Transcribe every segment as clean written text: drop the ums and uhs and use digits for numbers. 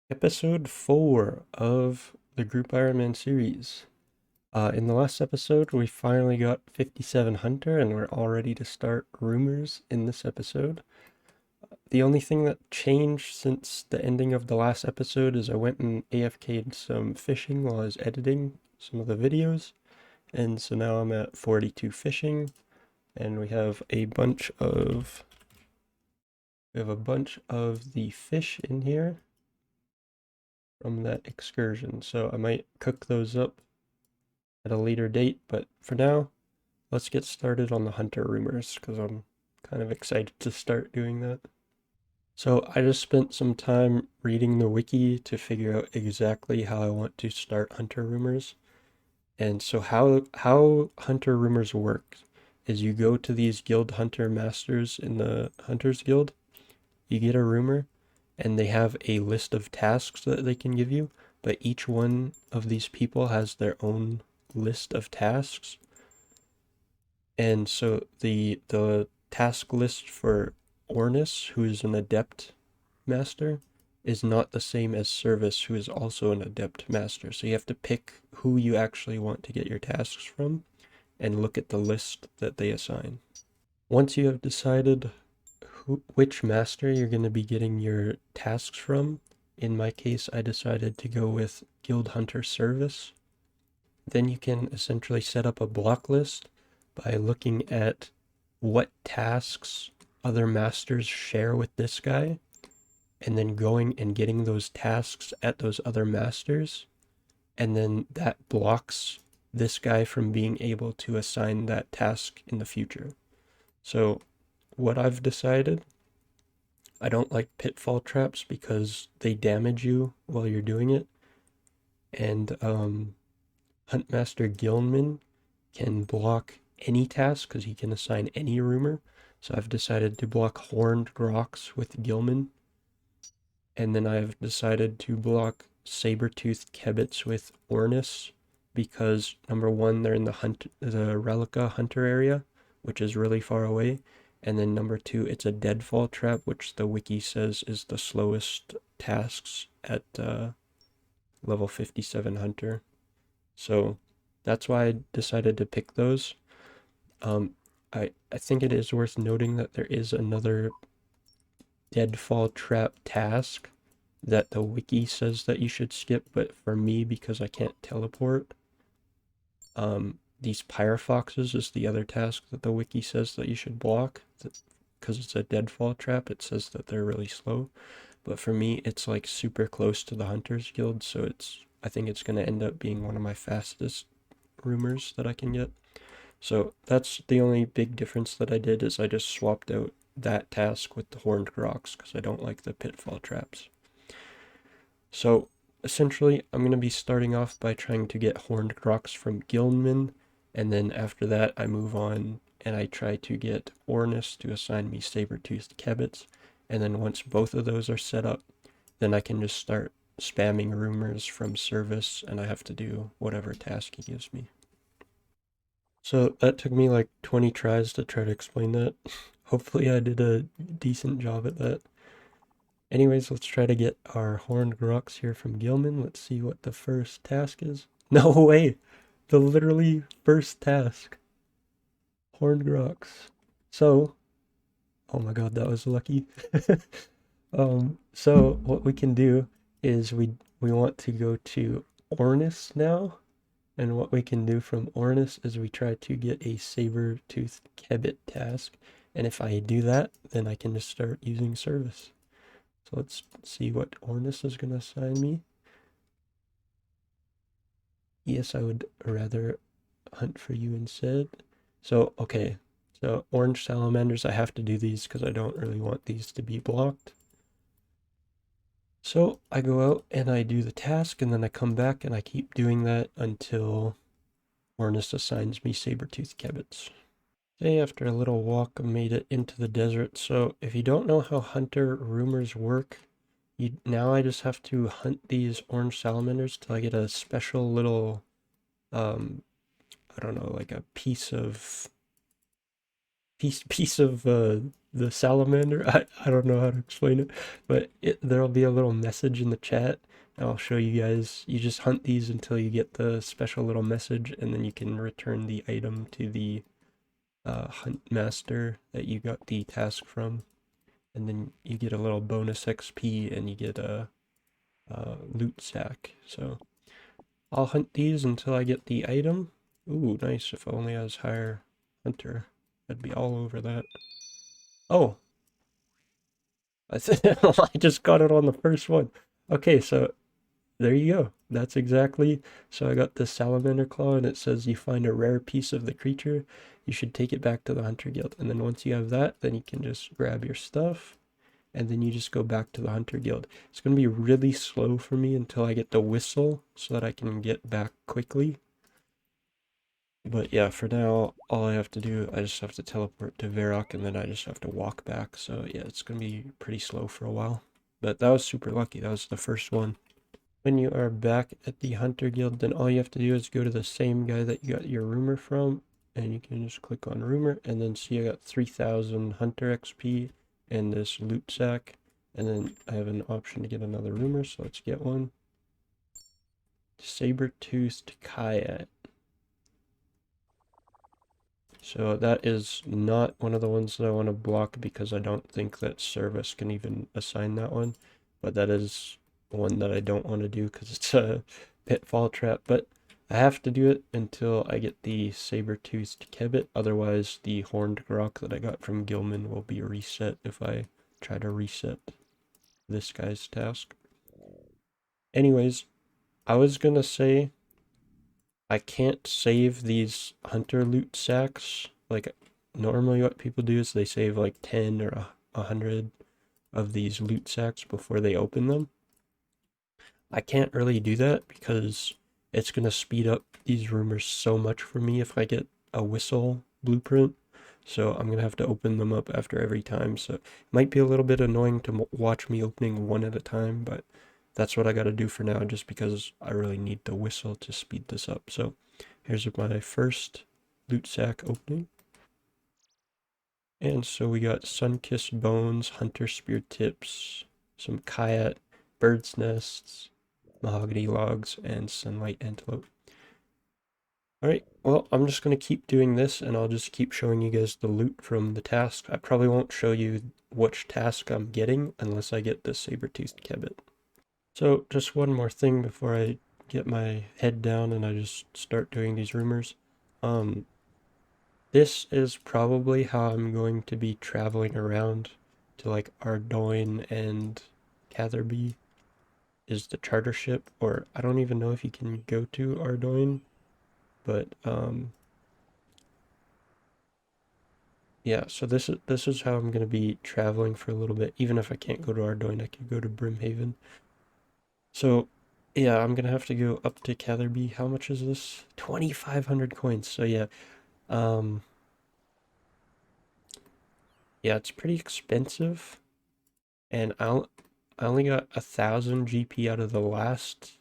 Episode 4 of the Group Iron Man series. In the last episode, we finally got 57 Hunter, and we're all ready to start rumors in this episode. The only thing that changed since the ending of the last episode is I went and AFK'd some fishing while I was editing some of the videos, and so now I'm at 42 fishing, and we have a bunch of the fish in here from that excursion, so I might cook those up at a later date, but for now, let's get started on the Hunter rumors, because I'm kind of excited to start doing that. So I just spent some time reading the wiki to figure out exactly how I want to start Hunter rumors. And so how Hunter rumors work is you go to these guild hunter masters in the Hunters Guild, you get a rumor, and they have a list of tasks that they can give you, but each one of these people has their own list of tasks. And so the task list for Ornis, who is an adept master, is not the same as Service, who is also an adept master. So you have to pick who you actually want to get your tasks from and look at the list that they assign. Once you have decided which master you're going to be getting your tasks from, in my case, I decided to go with Guild Hunter Service. Then you can essentially set up a block list by looking at what tasks other masters share with this guy, and then going and getting those tasks at those other masters, and then that blocks this guy from being able to assign that task in the future. So what I've decided, I don't like pitfall traps because they damage you while you're doing it, and Huntmaster Gilman can block any task because he can assign any rumor. So I've decided to block Horned Grox with Gilman. And then I've decided to block Saber-toothed Kebits with Ornis because number one, they're in the Relica Hunter area, which is really far away. And then number two, it's a deadfall trap, which the wiki says is the slowest tasks at level 57 Hunter. So that's why I decided to pick those. Um, I think it is worth noting that there is another deadfall trap task that the wiki says that you should skip, but for me, because I can't teleport, these pyrofoxes is the other task that the wiki says that you should block, because it's a deadfall trap. It says that they're really slow, but for me, it's like super close to the Hunters Guild, so I think it's going to end up being one of my fastest rumors that I can get. So that's the only big difference that I did, is I just swapped out that task with the Horned Grox because I don't like the pitfall traps. So essentially, I'm going to be starting off by trying to get Horned Grox from Gilman, and then after that I move on and I try to get Ornis to assign me Saber-toothed Kebits, and then once both of those are set up, then I can just start spamming rumors from Service, and I have to do whatever task he gives me. So that took me like 20 tries to try to explain that. Hopefully I did a decent job at that. Anyways, let's try to get our Horned Grox here from Gilman. Let's see what the first task is. No way! The literally first task. Horned Grox. So, oh my god, that was lucky. So what we can do is we want to go to Ornis now. And what we can do from Ornis is we try to get a Saber-toothed Kebit task. And if I do that, then I can just start using Service. So let's see what Ornis is going to assign me. Yes, I would rather hunt for you instead. So, okay. So orange salamanders, I have to do these because I don't really want these to be blocked. So I go out and I do the task, and then I come back and I keep doing that until Ornis assigns me Saber-toothed Kebits. Okay, after a little walk, I made it into the desert. So if you don't know how hunter rumors work, now I just have to hunt these orange salamanders till I get a special little, I don't know, like a piece of the salamander. I don't know how to explain it, but there'll be a little message in the chat. And I'll show you guys. You just hunt these until you get the special little message, and then you can return the item to the hunt master that you got the task from. And then you get a little bonus XP, and you get a loot sack. So I'll hunt these until I get the item. Ooh, nice. If only I was higher hunter, I'd be all over that. Oh, I just got it on the first one. Okay, so there you go. That's exactly. So I got the salamander claw, and it says you find a rare piece of the creature. You should take it back to the hunter guild. And then once you have that, then you can just grab your stuff, and then you just go back to the hunter guild. It's going to be really slow for me until I get the whistle so that I can get back quickly. But yeah, for now, all I have to do, I just have to teleport to Varrock, and then I just have to walk back. So yeah, it's going to be pretty slow for a while. But that was super lucky. That was the first one. When you are back at the Hunter Guild, then all you have to do is go to the same guy that you got your Rumour from, and you can just click on Rumour, and then see I got 3,000 Hunter XP and this loot sack, and then I have an option to get another Rumour, so let's get one. Saber-toothed Kayak. So that is not one of the ones that I want to block because I don't think that Service can even assign that one. But that is one that I don't want to do because it's a pitfall trap. But I have to do it until I get the saber-toothed Kebbit. Otherwise, the horned grok that I got from Gilman will be reset if I try to reset this guy's task. Anyways, I was gonna say I can't save these hunter loot sacks. Like, normally what people do is they save like 10 or 100 of these loot sacks before they open them. I can't really do that because it's going to speed up these rumors so much for me if I get a whistle blueprint. So I'm going to have to open them up after every time. So it might be a little bit annoying to watch me opening one at a time, but that's what I got to do for now just because I really need the whistle to speed this up. So here's my first loot sack opening. And so we got sun-kissed bones, hunter spear tips, some kayat, bird's nests, mahogany logs, and sunlight antelope. Alright, well, I'm just going to keep doing this, and I'll just keep showing you guys the loot from the task. I probably won't show you which task I'm getting unless I get the saber-toothed kebbit. So, just one more thing before I get my head down and I just start doing these rumors. This is probably how I'm going to be traveling around to like Ardoin and Catherby is the charter ship, or I don't even know if you can go to Ardoin, but yeah, so this is how I'm gonna be traveling for a little bit. Even if I can't go to Ardoin, I could go to Brimhaven. So yeah, I'm gonna have to go up to Catherby. How much is this? 2,500 coins. So yeah, um, yeah, it's pretty expensive, and I only got 1,000 GP out of the last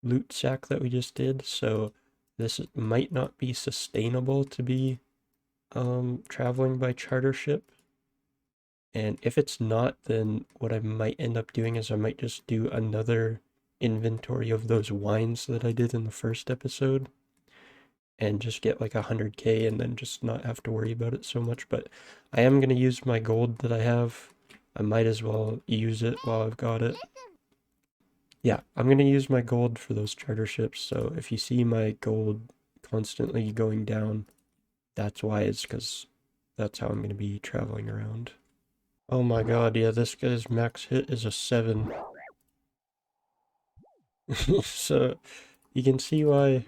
loot sack that we just did, so this might not be sustainable to be traveling by charter ship. And if it's not, then what I might end up doing is I might just do another inventory of those wines that I did in the first episode and just get like 100k and then just not have to worry about it so much. But I am going to use my gold that I have. I might as well use it while I've got it. Yeah, I'm going to use my gold for those charter ships. So if you see my gold constantly going down, that's why. It's because that's how I'm going to be traveling around. Oh my god, yeah, this guy's max hit is a 7. So you can see why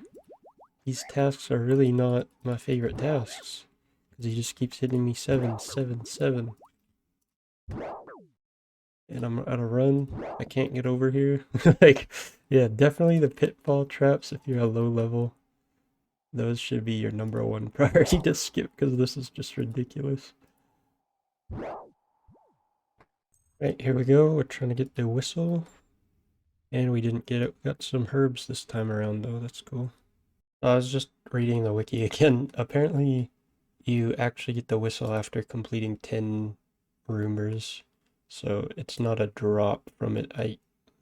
these tasks are really not my favorite tasks. Because he just keeps hitting me 7, 7, 7. And I'm out of run. I can't get over here. Like, yeah, definitely the pitfall traps if you're a low level. Those should be your #1 priority to skip because this is just ridiculous. Right, here we go. We're trying to get the whistle. And we didn't get it. We got some herbs this time around though. That's cool. I was just reading the wiki again. Apparently, you actually get the whistle after completing 10 rumors. So it's not a drop from it.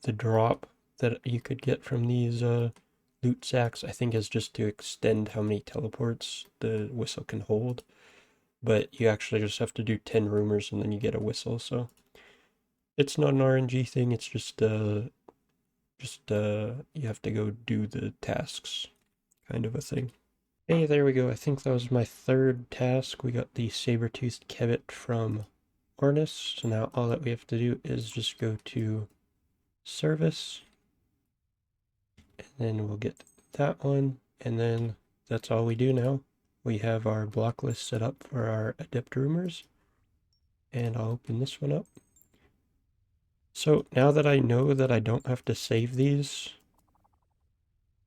The drop that you could get from these loot sacks, I think, is just to extend how many teleports the whistle can hold. But you actually just have to do 10 rumors and then you get a whistle. So it's not an RNG thing. It's just you have to go do the tasks kind of a thing. Hey, there we go. I think that was my third task. We got the saber-toothed kebbit from Ornis. So now all that we have to do is just go to service, and then we'll get that one, and then that's all we do now. We have our block list set up for our adept rumors, and I'll open this one up. So now that I know that I don't have to save these,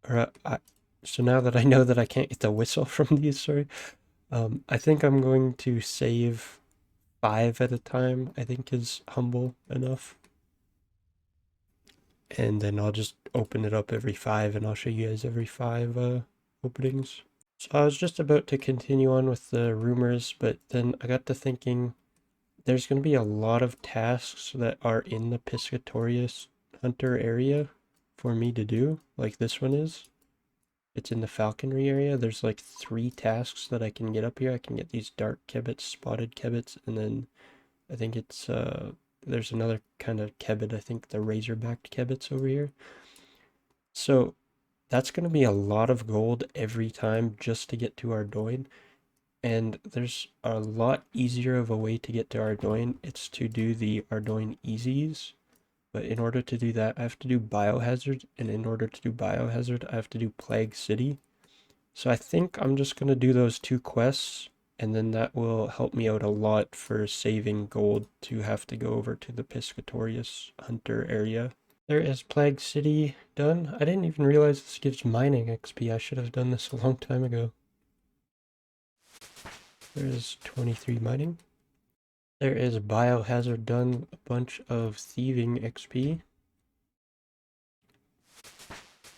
so now that I know that I can't get the whistle from these, sorry, I think I'm going to save 5 at a time, I think is humble enough. And then I'll just open it up every 5 and I'll show you guys every 5 openings. So I was just about to continue on with the rumors, but then I got to thinking there's going to be a lot of tasks that are in the Piscatorius Hunter area for me to do, like this one is. It's in the falconry area. There's like 3 tasks that I can get up here. I can get these dark kebbits, spotted kebbits, and then I think it's there's another kind of kebbit, I think the razor-backed kebbits over here. So that's going to be a lot of gold every time just to get to Ardoin. And there's a lot easier of a way to get to Ardoin. It's to do the Ardoin easies. But in order to do that, I have to do Biohazard. And in order to do Biohazard, I have to do Plague City. So I think I'm just going to do those 2 quests. And then that will help me out a lot for saving gold to have to go over to the Piscatorius Hunter area. There is Plague City done. I didn't even realize this gives mining XP. I should have done this a long time ago. There's 23 mining. There is Biohazard done, a bunch of thieving XP.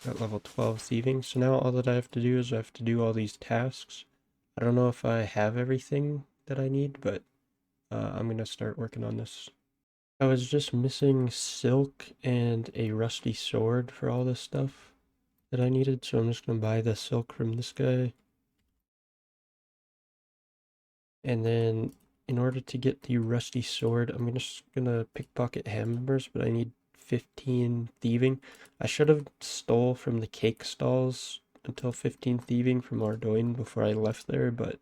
Got level 12 thieving. So now all that I have to do is I have to do all these tasks. I don't know if I have everything that I need, but I'm going to start working on this. I was just missing silk and a rusty sword for all this stuff that I needed, so I'm just going to buy the silk from this guy. And then in order to get the rusty sword, I'm just going to pickpocket hand members, but I need 15 thieving. I should have stole from the cake stalls until 15 thieving from Ardoin before I left there, but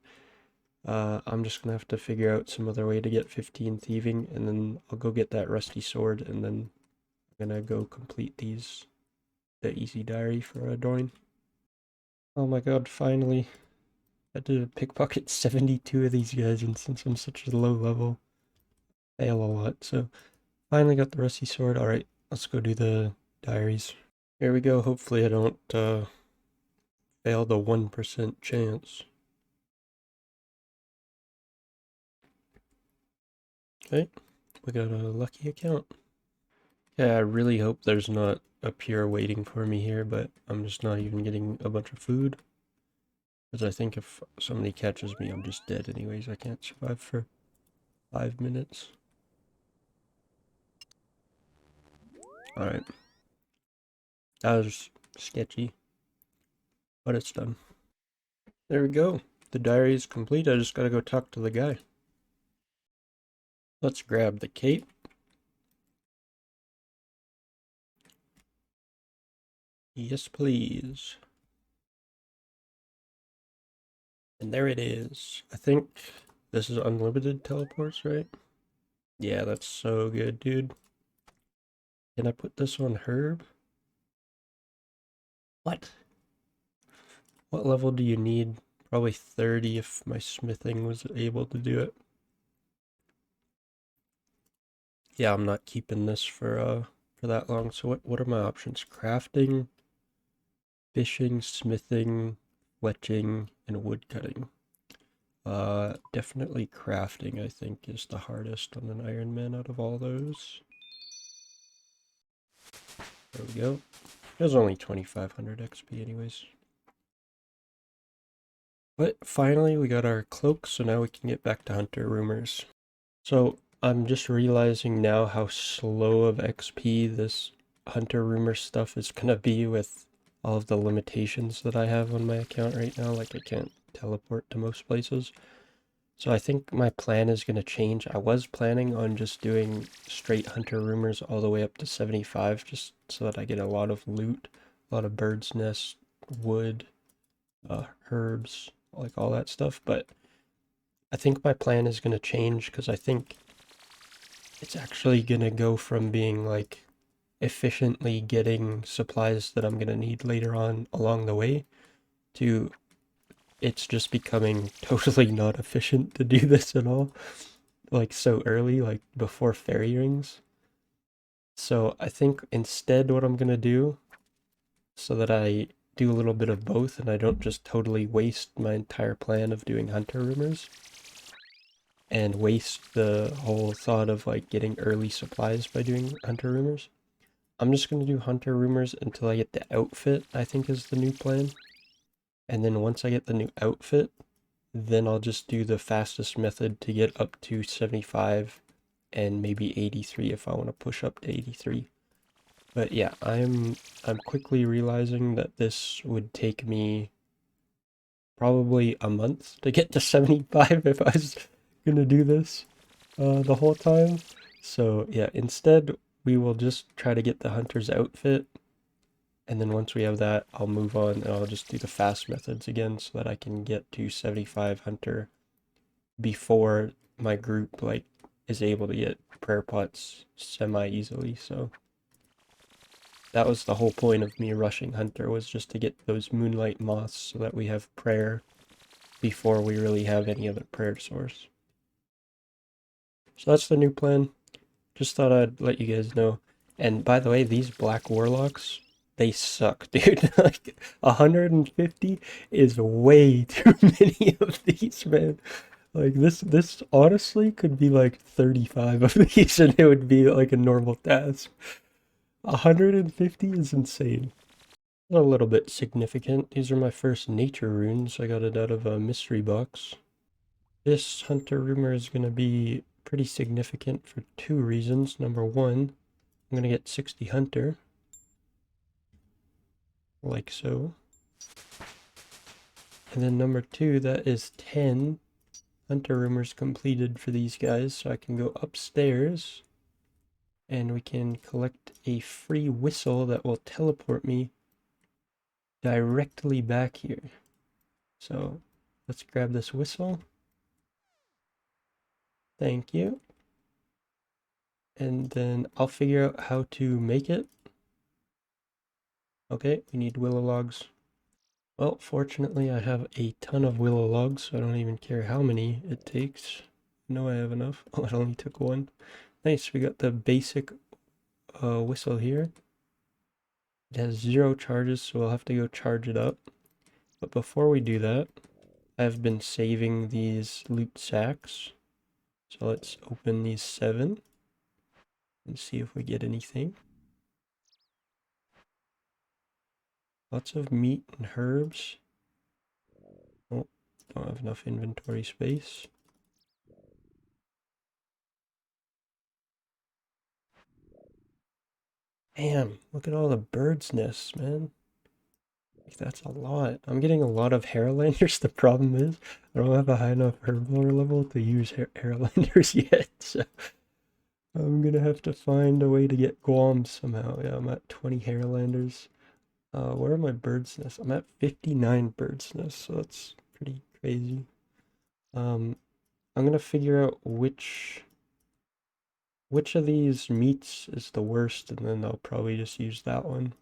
I'm just going to have to figure out some other way to get 15 thieving, and then I'll go get that rusty sword, and then I'm going to go complete the easy diary for Ardoin. Oh my god, finally. I had to pickpocket 72 of these guys, and since I'm such a low level, I fail a lot. So finally got the rusty sword. Alright, let's go do the diaries. Here we go. Hopefully I don't fail the 1% chance. Okay, we got a lucky account. Yeah, I really hope there's not a pure waiting for me here, but I'm just not even getting a bunch of food. Because I think if somebody catches me, I'm just dead anyways. I can't survive for 5 minutes. Alright. That was sketchy, but it's done. There we go. The diary is complete. I just gotta go talk to the guy. Let's grab the cape. Yes, please. And there it is. I think this is unlimited teleports, right? Yeah, that's so good, dude. Can I put this on Herb? What? What level do you need? Probably 30 if my smithing was able to do it. Yeah, I'm not keeping this for that long. So what are my options? Crafting, fishing, smithing, fletching, and woodcutting. Definitely crafting, I think, is the hardest on an Iron Man out of all those. There we go. It was only 2500 XP anyways. But finally we got our cloak, so now we can get back to Hunter Rumors. So I'm just realizing now how slow of XP this Hunter Rumor stuff is gonna be with all of the limitations that I have on my account right now. Like I can't teleport to most places. So I think my plan is gonna change. I was planning on just doing straight Hunter Rumors all the way up to 75, just so that I get a lot of loot, a lot of bird's nest, wood, herbs, like all that stuff. But I think my plan is gonna change because I think it's actually gonna go from being like efficiently getting supplies that I'm gonna need later on along the way to it's just becoming totally not efficient to do this at all, like so early, like before fairy rings. So I think instead what I'm gonna do, so that I do a little bit of both and I don't just totally waste my entire plan of doing hunter rumors and waste the whole thought of like getting early supplies by doing hunter rumors. I'm just going to do hunter rumors until I get the outfit, I think is the new plan. And then once I get the new outfit, then I'll just do the fastest method to get up to 75 and maybe 83 if I want to push up to 83. But yeah, I'm quickly realizing that this would take me probably a month to get to 75 if I was gonna do this the whole time. So yeah, instead we will just try to get the hunter's outfit, and then once we have that, I'll move on and I'll just do the fast methods again so that I can get to 75 hunter before my group like is able to get prayer pots semi easily. So that was the whole point of me rushing hunter, was just to get those moonlight moths so that we have prayer before we really have any other prayer source. So that's the new plan. Just thought I'd let you guys know. And by the way, these black warlocks, they suck, dude. Like 150 is way too many of these, man. Like this honestly could be like 35 of these and it would be like a normal task. 150 is insane. A little bit significant. These are my first nature runes. I got it out of a mystery box. This hunter rumor is going to be pretty significant for two reasons. Number one, I'm going to get 60 hunter, like so. And then number two, that is 10 hunter rumors completed for these guys, so I can go upstairs and we can collect a free whistle that will teleport me directly back here. So let's grab this whistle. Thank you. And then I'll figure out how to make it. Okay, we need willow logs. Well, fortunately I have a ton of willow logs, so I don't even care how many it takes. I know I have enough. Oh, it only took one. Nice, we got the basic whistle here. It has 0 charges, so we'll have to go charge it up. But before we do that, I've been saving these loot sacks. So let's open these 7 and see if we get anything. Lots of meat and herbs. Oh, don't have enough inventory space. Damn, look at all the birds' nests, man. Like, that's a lot. I'm getting a lot of Hairlanders. The problem is, I don't have a high enough herblore level to use Hairlanders yet, so I'm gonna have to find a way to get Guam somehow. Yeah, I'm at 20 Hairlanders. Where are my bird's nests? I'm at 59 bird's nests, so that's pretty crazy. I'm gonna figure out which of these meats is the worst, and then I'll probably just use that one.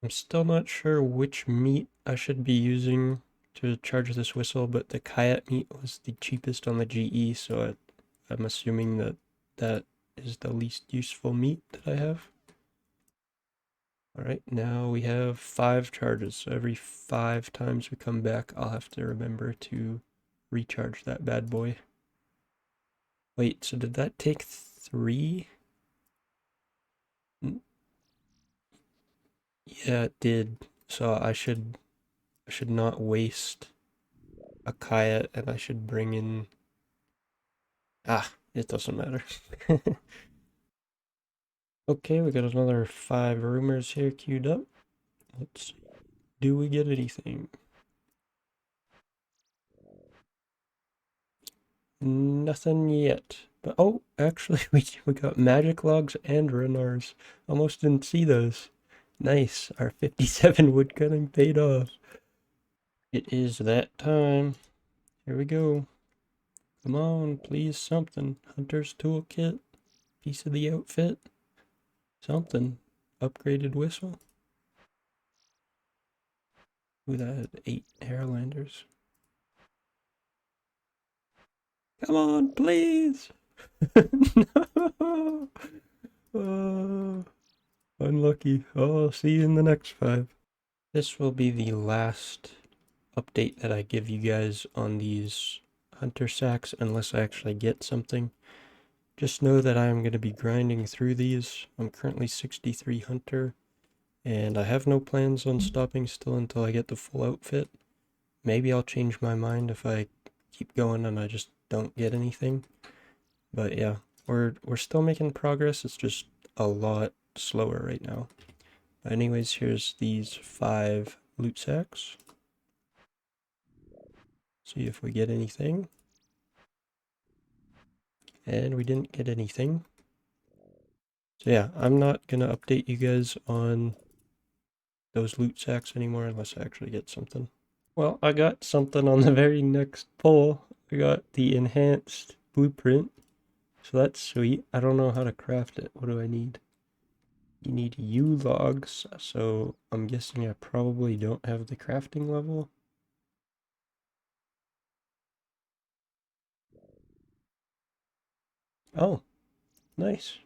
I'm still not sure which meat I should be using to charge this whistle, but the Kayat meat was the cheapest on the GE, so I'm assuming that that is the least useful meat that I have. Alright, now we have 5 charges, so every 5 times we come back, I'll have to remember to recharge that bad boy. Wait, so did that take 3? Yeah, it did. So I should not waste a Kaya, and I should bring in... Ah, it doesn't matter. Okay, we got another 5 rumors here queued up. Let's see. Do we get anything? Nothing yet. But oh, actually, we got magic logs and Renars. Almost didn't see those. Nice. Our 57 woodcutting paid off. It is that time. Here we go. Come on, please, something. Hunter's toolkit. Piece of the outfit. Something. Upgraded whistle. Ooh, that had 8 Hairlanders. Come on, please! No! Unlucky. Oh, I'll see you in the next 5. This will be the last update that I give you guys on these hunter sacks unless I actually get something. Just know that I am going to be grinding through these. I'm currently 63 hunter, and I have no plans on stopping still until I get the full outfit. Maybe I'll change my mind if I keep going and I just don't get anything. But yeah, we're still making progress. It's just a lot slower right now. But anyways, here's these 5 loot sacks. See if we get anything. And we didn't get anything. So yeah, I'm not gonna update you guys on those loot sacks anymore unless I actually get something. Well, I got something on the very next pull. I got the enhanced blueprint. So that's sweet. I don't know how to craft it. What do I need? You need U logs, so I'm guessing I probably don't have the crafting level. Oh, nice.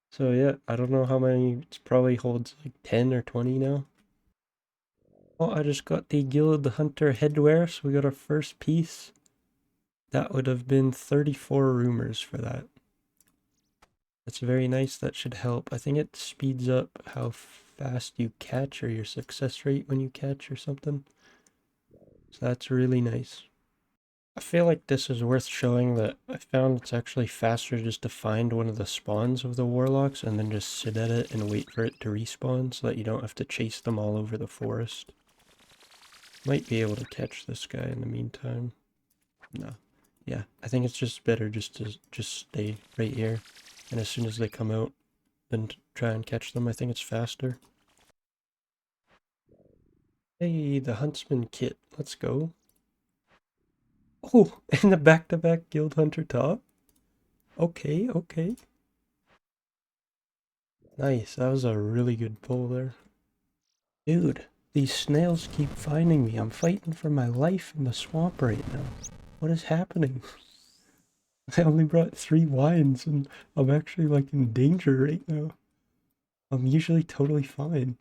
So yeah, I don't know how many, it probably holds like 10 or 20 now. Oh, I just got the Guild Hunter headwear, so we got our first piece. That would have been 34 rumors for that. That's very nice, that should help. I think it speeds up how fast you catch or your success rate when you catch or something. So that's really nice. I feel like this is worth showing that I found it's actually faster just to find one of the spawns of the warlocks and then just sit at it and wait for it to respawn so that you don't have to chase them all over the forest. Might be able to catch this guy in the meantime. No. Yeah, I think it's just better just to just stay right here. And as soon as they come out, then try and catch them. I think it's faster. Hey, the Huntsman kit. Let's go. Oh, and the back-to-back Guild Hunter top. Okay, okay. Nice, that was a really good pull there. Dude, these snails keep finding me. I'm fighting for my life in the swamp right now. What is happening? I only brought 3 wines and I'm actually like in danger right now. I'm usually totally fine.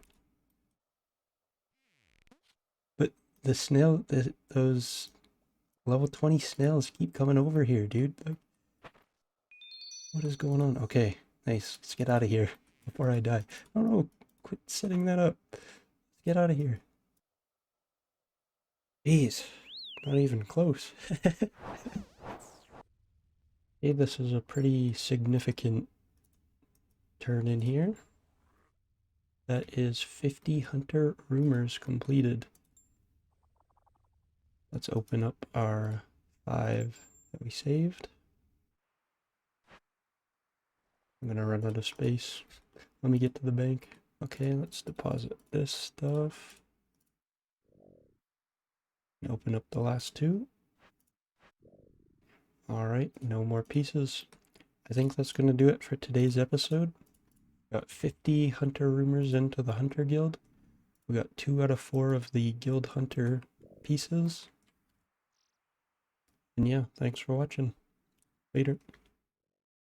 But those level 20 snails keep coming over here, dude. Like, what is going on? Okay, nice. Let's get out of here before I die. Oh no, quit setting that up. Let's get out of here. Jeez, not even close. Hey, this is a pretty significant turn in here. That is 50 hunter rumors completed. Let's open up our 5 that we saved. I'm gonna run out of space. Let me get to the bank. Okay, let's deposit this stuff. And open up the last 2. Alright, no more pieces. I think that's gonna do it for today's episode. Got 50 hunter rumors into the Hunter Guild. We got 2 out of 4 of the Guild Hunter pieces. And yeah, thanks for watching. Later.